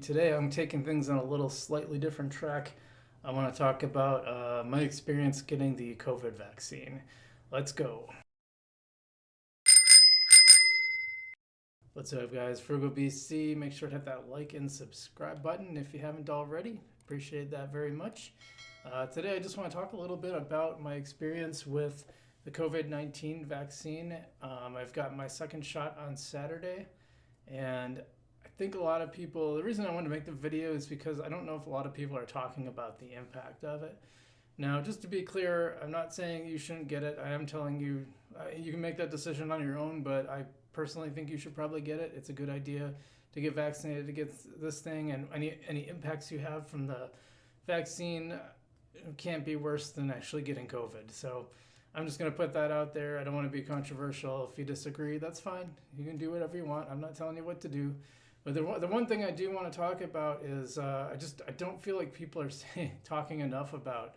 Today I'm taking things on a little slightly different track. I want to talk about my experience getting the COVID vaccine. Let's go. What's up, guys? FrugalBC. Make sure to hit that like and subscribe button if you haven't already. Appreciate that very much. Today I just want to talk a little bit about my experience with the COVID-19 vaccine. I've got my second shot on Saturday, and I think a lot of people, the reason I wanted to make the video is because I don't know if a lot of people are talking about the impact of it. Now, just to be clear, I'm not saying you shouldn't get it. I am telling you, you can make that decision on your own, but I personally think you should probably get it. It's a good idea to get vaccinated to get this thing, and any impacts you have from the vaccine can't be worse than actually getting COVID. So I'm just going to put that out there. I don't want to be controversial. If you disagree, that's fine. You can do whatever you want. I'm not telling you what to do. But the one thing I do want to talk about is I don't feel like people are talking enough about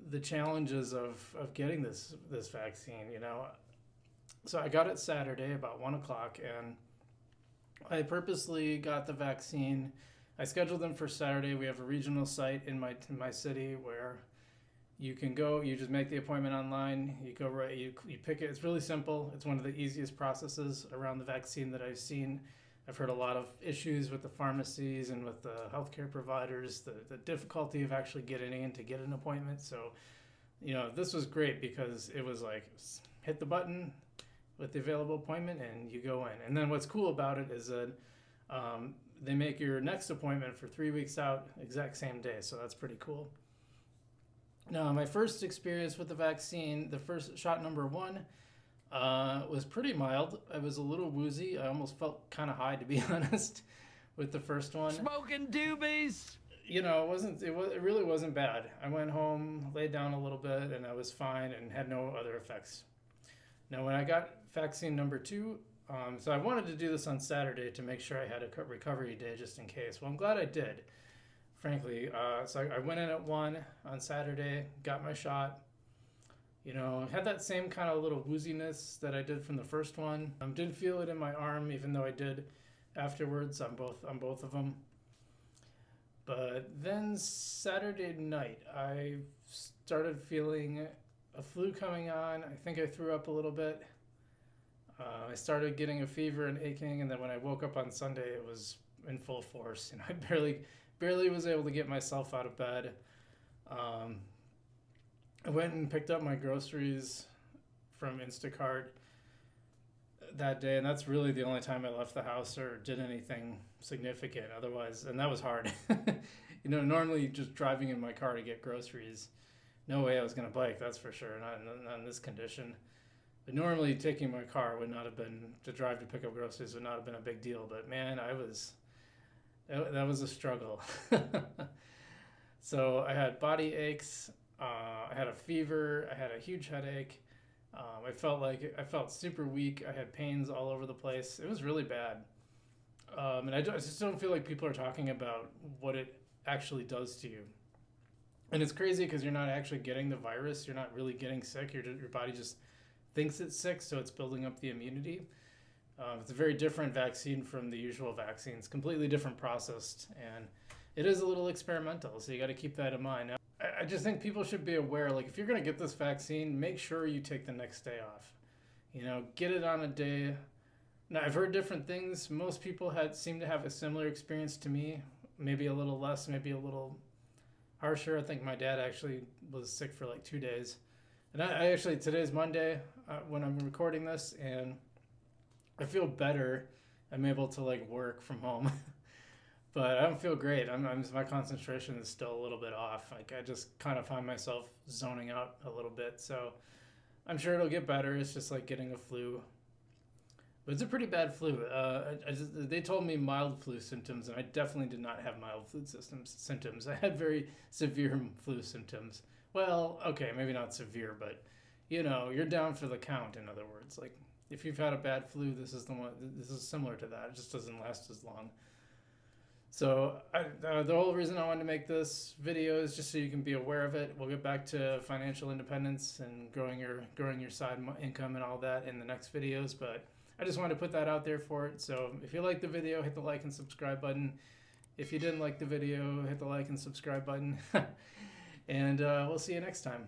the challenges of getting this vaccine. So I got it Saturday about 1 o'clock, and I purposely got the vaccine. I scheduled them for Saturday. We have a regional site in my city where you can go. You just make the appointment online. You go right. You pick it. It's really simple. It's one of the easiest processes around the vaccine that I've seen. I've heard a lot of issues with the pharmacies and with the healthcare providers, the difficulty of actually getting in to get an appointment. So, this was great because it was like hit the button with the available appointment and you go in. And then what's cool about it is that they make your next appointment for 3 weeks out, exact same day. So that's pretty cool. Now, my first experience with the vaccine, the first shot number 1, was pretty mild. I was a little woozy. I almost felt kind of high, to be honest, with the first one. Smoking doobies. It really wasn't bad. I went home, laid down a little bit, and I was fine and had no other effects. Now, when I got vaccine number 2, so I wanted to do this on Saturday to make sure I had a recovery day just in case. Well, I'm glad I did, frankly. So I went in at 1 on Saturday, got my shot. Had that same kind of little wooziness that I did from the first one. Didn't feel it in my arm, even though I did afterwards on both of them. But then Saturday night, I started feeling a flu coming on. I think I threw up a little bit. I started getting a fever and aching, and then when I woke up on Sunday, it was in full force. I barely was able to get myself out of bed. I went and picked up my groceries from Instacart that day, and that's really the only time I left the house or did anything significant otherwise, and that was hard. Normally just driving in my car to get groceries, no way I was going to bike, that's for sure, not in this condition. But normally taking my car would not have been, to drive to pick up groceries would not have been a big deal, but man, that was a struggle. So I had body aches. I had a fever. I had a huge headache. I felt super weak. I had pains all over the place. It was really bad. And I just don't feel like people are talking about what it actually does to you. And it's crazy because you're not actually getting the virus. You're not really getting sick. Your body just thinks it's sick, so it's building up the immunity. It's a very different vaccine from the usual vaccines, completely different processed, and it is a little experimental, so you got to keep that in mind. Now, I just think people should be aware, like if you're going to get this vaccine, make sure you take the next day off. Get it on a day. Now, I've heard different things. Most people seem to have a similar experience to me, maybe a little less, maybe a little harsher. I think my dad actually was sick for like 2 days. And I actually, today's Monday when I'm recording this, and I feel better. I'm able to work from home. But I don't feel great. My concentration is still a little bit off. I just kind of find myself zoning out a little bit. So I'm sure it'll get better. It's just like getting a flu. But it's a pretty bad flu. They told me mild flu symptoms, and I definitely did not have mild flu symptoms. I had very severe flu symptoms. Well, okay, maybe not severe, but you're down for the count. In other words, like if you've had a bad flu, this is the one. This is similar to that. It just doesn't last as long. So the whole reason I wanted to make this video is just so you can be aware of it. We'll get back to financial independence and growing your side income and all that in the next videos. But I just wanted to put that out there for it. So if you like the video, hit the like and subscribe button. If you didn't like the video, hit the like and subscribe button. And we'll see you next time.